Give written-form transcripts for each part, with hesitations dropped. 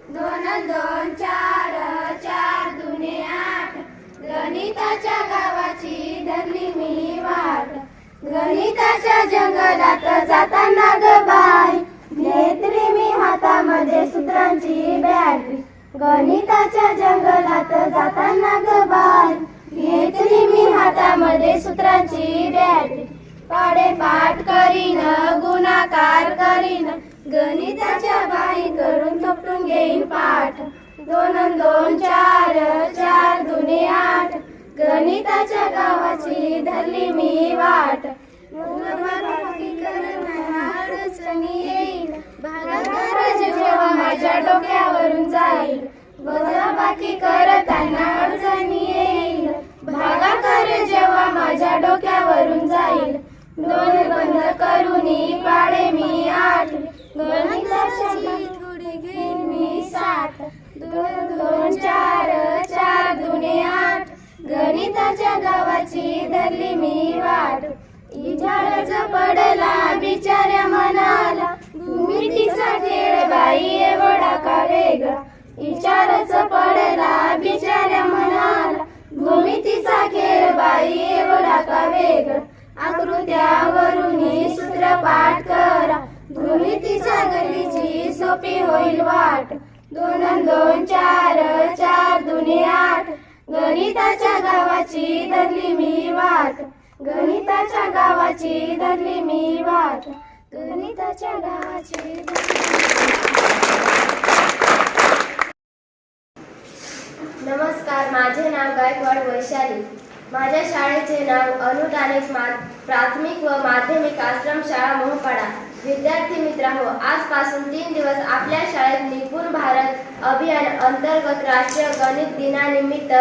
दोन दोन चार, चार दुने आठ, गणिताच्या गावाची धरली मी वाट. गणिताच्या जंगलात जाताना ग बाई, घेतली मी हातामध्ये सूत्रांची बॅटरी. गणिताच्या जंगलात जाताना ग बाई, घेतली मी हातामध्ये सूत्रांची बॅटरी. पाडे पाठ करीन, गुणाकार करीन, गणिताच्या बाई करून थोपटून घेईन पाठ. दोन दोन चार, चार दुने आठ, गणिताच्या गावाची धरली मी वाट. अडचणी येईल, भागाकार जेव्हा माझ्या डोक्यावरून जाईल. वजाबाकी करताना अडचणी येईल, भागाकार जेव्हा माझ्या डोक्यावरून जाईल. दोन बंद करूनी पाडे मी आठ, गणिताची थोडी घेईन मी साठ. दोन दोन चार, चार दुने आठ, गणिताच्या गावाची धरली मी वाट. इजाराच पडला बिचाऱ्या मनाला, भूमितीचा खेळ बाई एवढा का वेगळा. विचारच पडला बिचाऱ्या मनाला, भूमितीचा खेळ बाई एवढा का वेगळा. आकृत्यावरून सूत्र पाठ करा, भूमितीच्या गणिताची सोपी होईल वाट. दोन दोन चार, चार दुने आठ, गणिताच्या गावाची धरली मी वाट. गणिताच्या गावाची धरली मी वाट. गणिताच्या गावाची नमस्कार, माझे नाव गायकवाड वैशाली. माझ्या शाळेचे नाव अनुदानित प्राथमिक व माध्यमिक आश्रमशाळा मोहपाडा. विद्यार्थी मित्रांनो, आजपासून 3 दिवस आपल्या शाळेत निपुण भारत अभियान अंतर्गत राष्ट्रीय गणित दिनानिमित्त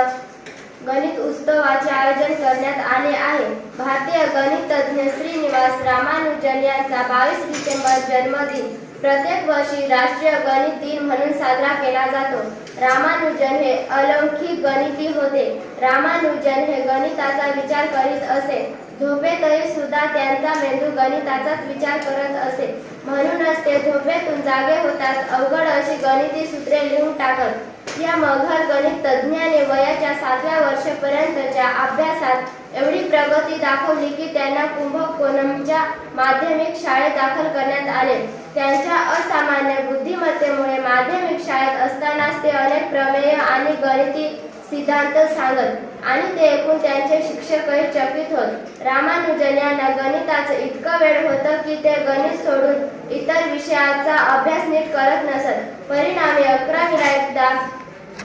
गणित उत्सवाचे आयोजन करण्यात आले आहे. भारतीय गणित तज्ञ श्रीनिवास रामानुजन यांचा 22 डिसेंबर जन्मदिन प्रत्येक वर्षी राष्ट्रीय गणित दिन म्हणून साजरा केला जातो. रामानुजन हे अलौकिक गणिती होते. रामानुजन हे गणिताचा विचार करीत असे. झोपेतही सुद्धा त्यांचा मेंदू गणिताचाच विचार करत असे. म्हणूनच ते झोपेतून जागे होताच अवघड अशी गणिती सूत्रे लिहून टाकत. या मघर गणित तज्ञाने वयाच्या 7व्या वर्षापर्यंतच्या अभ्यासात एवढी प्रगती दाखवली की त्यांना कुंभकोणमच्या माध्यमिक शाळेत दाखल करण्यात आले. त्यांच्या असामान्य बुद्धिमत्तेमुळे माध्यमिक शाळेत असतानाच ते अनेक प्रमेय आणि गणिती सिद्धांत सांगत आणि ते ऐकून त्यांचे शिक्षकही चकित होत. रामानुजन यांना गणिताचं इतकं वेड होतं की ते गणित सोडून इतर विषयाचा अभ्यास नीट करत नसत. परिणामी 11वीला एकदा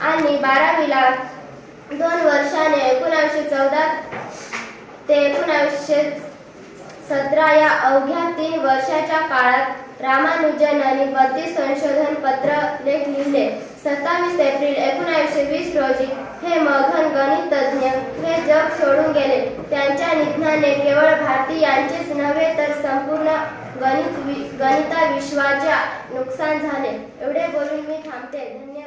आणि 12वीला 2 वर्षाने 1914 ते 1917 या अवघ्या 3 वर्षाच्या काळात रामानुजनांनी 32 संशोधन पत्र लेख लिहिले. 27 एप्रिल 1920 रोजी हे मघन गणित तज्ञ हे जग सोडून गेले. त्यांच्या निधनाने केवळ भारतीयांचेच नव्हे तर संपूर्ण गणिता विश्वाचे नुकसान झाले. एवढे बोलून मी थांबते. धन्यवाद.